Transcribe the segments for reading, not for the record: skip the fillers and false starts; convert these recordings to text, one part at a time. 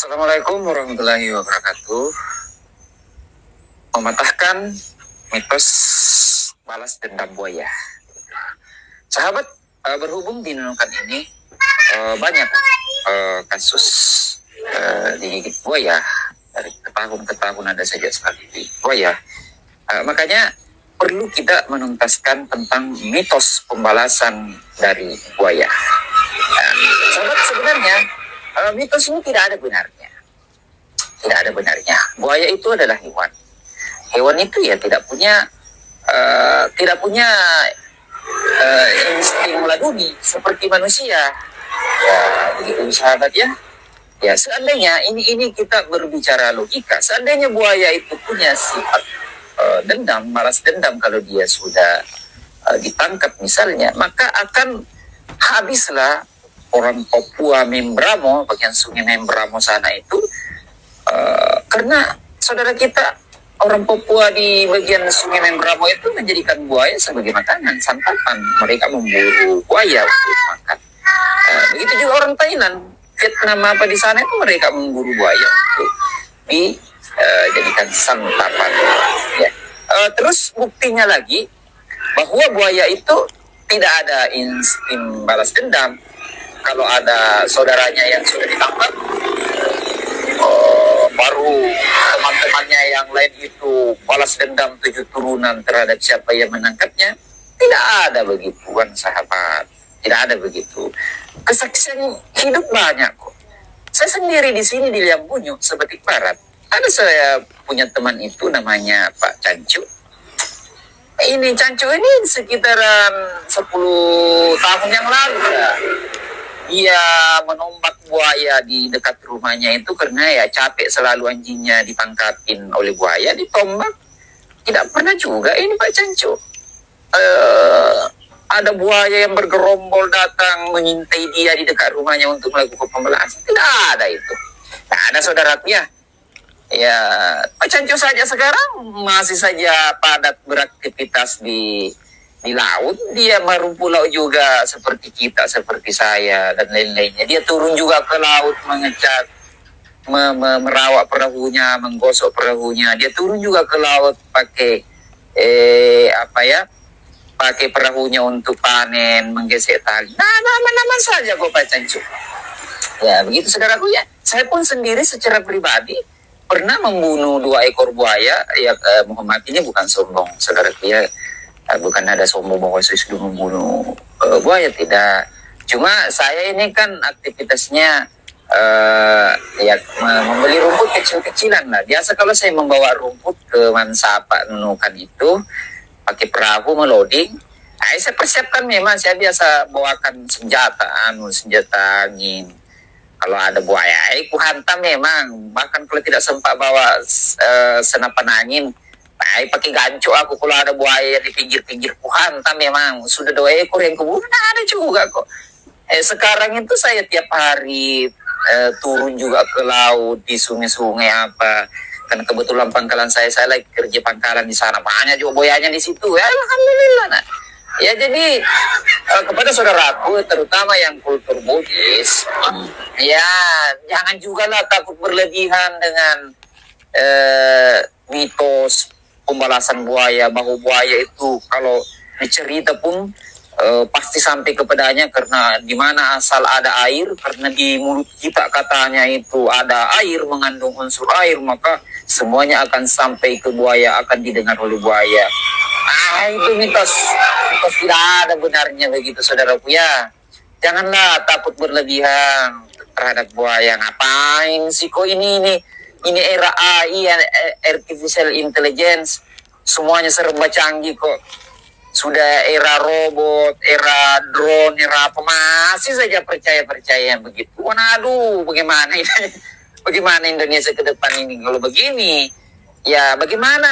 Assalamualaikum warahmatullahi wabarakatuh. Mematahkan mitos balas dendam buaya. Sahabat, berhubung di Nunukan ini banyak kasus digigit buaya. Dari tahun ke tahun ada saja sekali digigit buaya. Makanya perlu kita menuntaskan tentang mitos pembalasan dari buaya. Sahabat, sebenarnya mitos ini tidak ada benarnya. Tidak ada benarnya. Buaya itu adalah hewan. Hewan itu ya tidak punya insting meladuni seperti manusia. Ya, begitu sahabat ya. Ya, seandainya ini kita berbicara logika. Seandainya buaya itu punya sifat dendam, balas dendam kalau dia sudah ditangkap misalnya, maka akan habislah orang Papua Membramo, bagian sungai Membramo sana itu, karena saudara kita orang Papua di bagian sungai Membramo itu menjadikan buaya sebagai makanan, santapan. Mereka memburu buaya untuk makan. Begitu juga orang Thailand, Vietnam apa di sana itu mereka memburu buaya untuk dijadikan santapan. Ya. Terus buktinya lagi bahwa buaya itu tidak ada insting balas dendam. Kalau ada saudaranya yang sudah ditangkap, baru teman-temannya yang lain itu balas dendam 7 turunan terhadap siapa yang menangkapnya. Tidak ada begituan sahabat. Tidak ada begitu. Kesaksian hidup banyak kok. Saya sendiri di sini di Liambunyu, Sebetik Barat. Ada saya punya teman itu namanya Pak Cancu. Ini Cancu ini sekitaran 10 tahun yang lalu ya. Dia menombak buaya di dekat rumahnya itu karena ya capek selalu anjingnya ditangkapin oleh buaya, ditombak. Tidak pernah juga ini Pak Cancu. Ada buaya yang bergerombol datang mengintai dia di dekat rumahnya untuk melakukan pembalasan. Tidak ada itu. Tidak ada saudaraku ya. Ya, Pak Cancu saja sekarang masih saja padat beraktivitas di laut. Dia merumput laut juga seperti kita, seperti saya dan lain-lainnya. Dia turun juga ke laut mengecat, merawat perahunya, menggosok perahunya. Dia turun juga ke laut pakai pakai perahunya untuk panen, menggesek tali. Nah, aman-aman saja kok Pak Cancu. Ya, begitu saudaraku ya. Saya pun sendiri secara pribadi pernah membunuh 2 ekor buaya. Ya, Muhammad ini bukan sombong saudaraku ya. Bukan ada sombong bahwa saya sudah membunuh buaya, tidak. Cuma saya ini kan aktivitasnya membeli rumput kecil-kecilan lah. Biasa kalau saya membawa rumput ke Mansapa Nunukan itu pakai perahu meloading, saya persiapkan memang saya biasa bawakan senjata angin. Kalau ada buaya, aku hantam memang. Bahkan kalau tidak sempat bawa senapan angin, pakai gancu aku kalau ada buaya di pinggir-pinggir hantam memang. Sudah 2 ekor yang keburu, ada juga kok. Sekarang itu saya tiap hari turun juga ke laut di sungai-sungai apa. Karena kebetulan pangkalan saya lagi kerja pangkalan di sana, banyak juga buayanya di situ. Ya, alhamdulillah. Nah. Ya jadi kepada saudaraku terutama yang kultur Bugis, ya jangan juga lah takut berlebihan dengan mitos pembalasan buaya, bahwa buaya itu kalau dicerita pun pasti sampai kepadanya karena di mana asal ada air, karena di mulut kita katanya itu ada air, mengandung unsur air, maka semuanya akan sampai ke buaya, akan didengar oleh buaya. Itu mitos tidak ada benarnya begitu saudaraku ya. Janganlah takut berlebihan terhadap buaya. Ngapain sih kok ini era AI, artificial intelligence, semuanya serba canggih kok. Sudah era robot, era drone, era apa, masih saja percaya begitu. Waduh, bagaimana ini? Bagaimana Indonesia ke depan ini kalau begini? Ya bagaimana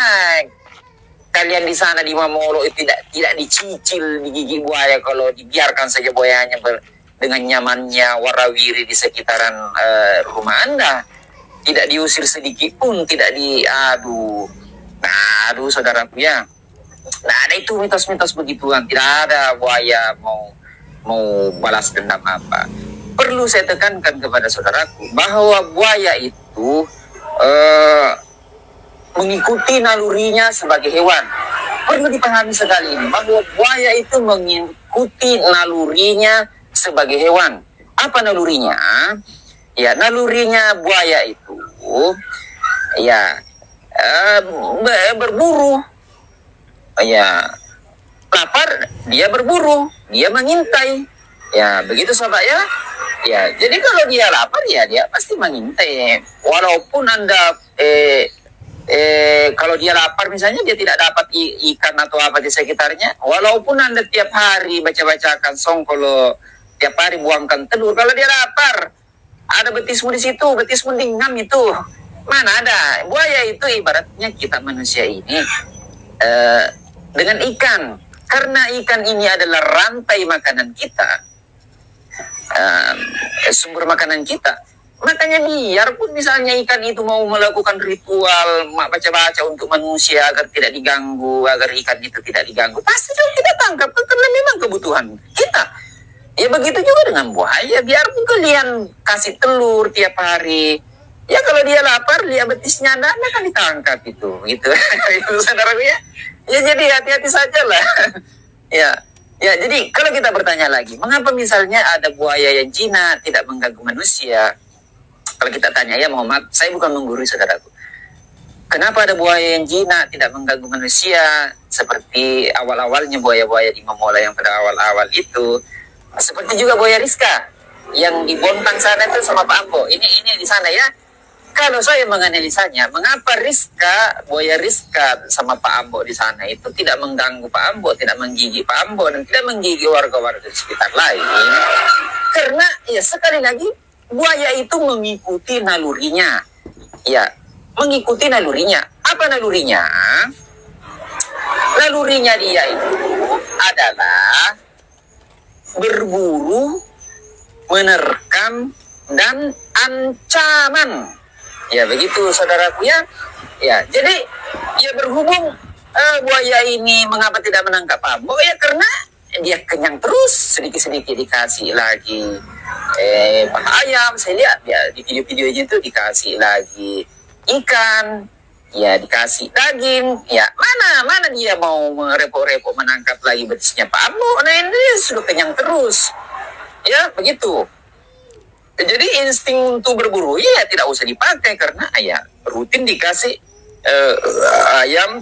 kalian di sana di Mamolo itu tidak dicicil digigit buaya kalau dibiarkan saja buayanya dengan nyamannya warawiri di sekitaran rumah Anda, tidak diusir sedikit pun, tidak aduh saudaraku ya. Nah, ada itu mitos-mitos begituan. Tidak ada buaya mau balas dendam apa. perlu saya tekankan kepada saudaraku bahwa buaya itu mengikuti nalurinya sebagai hewan. Perlu dipahami sekali ini bahwa buaya itu mengikuti nalurinya sebagai hewan. Apa nalurinya? Ya, nalurinya buaya itu ya berburu. Ya, lapar dia berburu, dia mengintai. Ya, begitu sahabat ya. Ya, jadi kalau dia lapar ya dia pasti mengintai. Walaupun Anda kalau dia lapar misalnya dia tidak dapat ikan atau apa di sekitarnya, walaupun Anda tiap hari baca-bacakan songkolo, tiap hari buangkan telur, kalau dia lapar, ada betismu di situ, betismu dingam itu. Mana ada? Buaya itu ibaratnya kita manusia ini dengan ikan. Karena ikan ini adalah rantai makanan kita, sumber makanan kita. Makanya biarpun misalnya ikan itu mau melakukan ritual baca-baca untuk manusia agar tidak diganggu, agar ikan itu tidak diganggu, pasti juga tidak tangkap karena memang kebutuhan kita. Ya begitu juga dengan buaya, biarpun kalian kasih telur tiap hari, ya kalau dia lapar, lihat betisnya anda akan ditangkap itu, gitu. Itu saudaraku ya. Ya jadi hati-hati sajalah. Ya jadi kalau kita bertanya lagi, mengapa misalnya ada buaya yang jinak tidak mengganggu manusia? Kalau kita tanya, ya Muhammad, saya bukan menggurui saudaraku. Kenapa ada buaya yang jinak tidak mengganggu manusia? Seperti awal-awalnya buaya-buaya di Mamola yang pada awal-awal itu. Seperti juga buaya Rizka yang di Bontang sana itu sama Pak Ambo. Ini di sana ya. Kalau saya menganalisanya, mengapa buaya Rizka sama Pak Ambo di sana itu tidak mengganggu Pak Ambo, tidak menggigit Pak Ambo, dan tidak menggigit warga-warga di sekitar lain? Karena ya sekali lagi, buaya itu mengikuti nalurinya. Ya, mengikuti nalurinya. Apa nalurinya? Nalurinya dia itu adalah berburu, menerkam, dan ancaman. Ya begitu saudaraku ya. Ya, jadi ya berhubung buaya ini mengapa tidak menangkap Ambo? Ya karena dia kenyang terus, sedikit-sedikit dikasih lagi ayam. Saya lihat ya di video-video itu dikasih lagi ikan, ya dikasih daging. Ya mana dia mau repot-repot menangkap lagi betisnya Pak Ambo? Nah ini sudah kenyang terus. Ya begitu. Jadi insting untuk berburu ya tidak usah dipakai karena ya rutin dikasih ayam,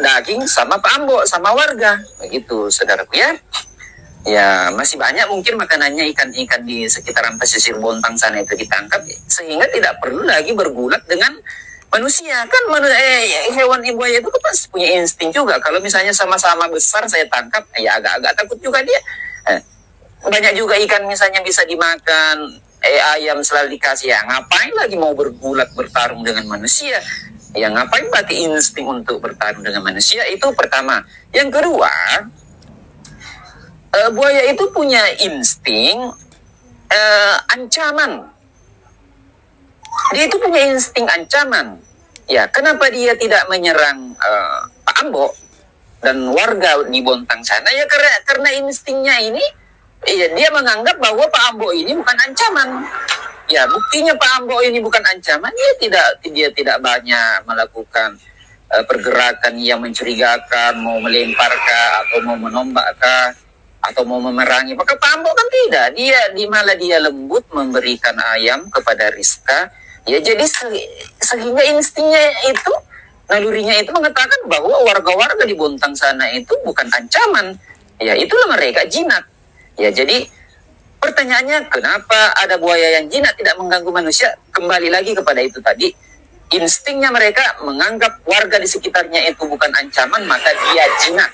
daging sama Pak Ambo, sama warga. Begitu saudaraku ya. Ya masih banyak mungkin makanannya ikan-ikan di sekitaran pesisir Bontang sana itu ditangkap, sehingga tidak perlu lagi bergulat dengan manusia. Kan hewan buaya itu kan pasti punya insting juga. Kalau misalnya sama-sama besar saya tangkap, ya agak-agak takut juga dia. Banyak juga ikan misalnya bisa dimakan, ayam selalu dikasih, ya ngapain lagi mau bergulat bertarung dengan manusia? Ya ngapain pakai insting untuk bertarung dengan manusia? Itu pertama. Yang kedua, buaya itu punya insting ancaman. Dia itu punya insting ancaman. Ya, kenapa dia tidak menyerang Pak Ambo dan warga di Bontang sana? Ya karena instingnya ini, iya, dia menganggap bahwa Pak Ambo ini bukan ancaman. Ya, buktinya Pak Ambo ini bukan ancaman, dia tidak banyak melakukan pergerakan yang mencurigakan, mau melemparkah atau mau menombakkah atau mau memerangi. Maka Pak Ambo kan tidak. Malah dia lembut memberikan ayam kepada Rizka. Ya, jadi sehingga instingnya itu, nalurinya itu mengatakan bahwa warga-warga di Bontang sana itu bukan ancaman. Ya, itulah mereka jinak. Ya, jadi pertanyaannya kenapa ada buaya yang jinak tidak mengganggu manusia? Kembali lagi kepada itu tadi, instingnya mereka menganggap warga di sekitarnya itu bukan ancaman, maka dia jinak.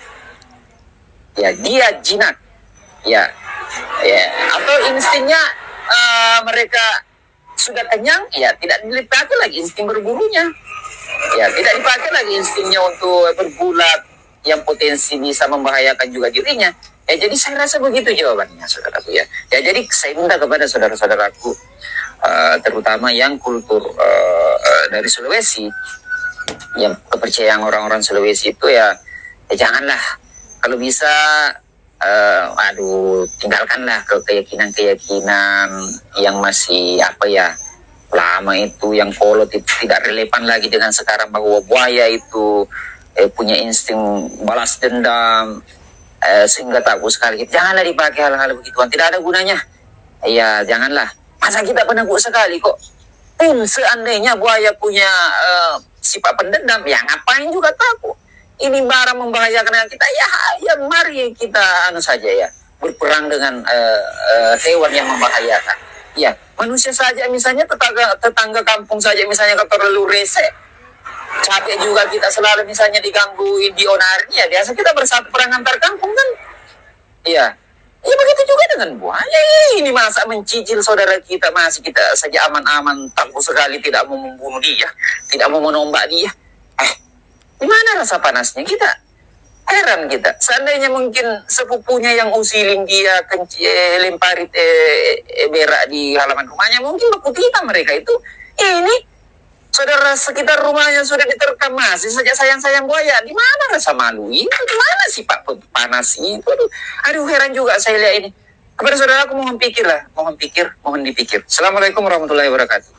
Ya, dia jinak. Ya, atau instingnya mereka sudah kenyang, ya tidak dipakai lagi insting berburunya. Ya, tidak dipakai lagi instingnya untuk bergulat yang potensi bisa membahayakan juga dirinya. Ya, jadi saya rasa begitu jawabannya, saudaraku ya. Ya, jadi saya minta kepada saudara-saudaraku, terutama yang kultur dari Sulawesi, yang kepercayaan orang-orang Sulawesi itu ya janganlah, kalau bisa Aduh, tinggalkanlah ke keyakinan-keyakinan yang masih apa ya, lama itu, yang kolot itu tidak relevan lagi dengan sekarang, bahwa buaya itu punya insting balas dendam, sehingga takut sekali. Janganlah dipakai hal-hal begituan, tidak ada gunanya. Ya janganlah. Masa kita penakut sekali kok. Pun seandainya buaya punya sifat pendendam, ya ngapain juga takut. Ini barang membahayakan dengan kita, ya mari kita anu saja ya, berperang dengan hewan yang membahayakan. Ya, manusia saja misalnya, tetangga kampung saja misalnya kalau terlalu rese, capek juga kita selalu misalnya digangguin di onarnya, ya biasa kita bersatu perang antar kampung kan. Iya. Ya begitu juga dengan buaya. Ini masa mencicil saudara kita, masih kita saja aman-aman, tangguh sekali, tidak mau membunuh dia, tidak mau menombak dia. Di mana rasa panasnya kita? Heran kita. Seandainya mungkin sepupunya yang usilin dia lemparit berak di halaman rumahnya, mungkin baku kita mereka itu. Ini saudara sekitar rumahnya sudah diterkam, masih saja sayang-sayang buaya. Di mana rasa malu itu? Di mana sifat panas itu? Aduh, heran juga saya lihat ini. Kepada saudaraku, mohon dipikir. Assalamualaikum warahmatullahi wabarakatuh.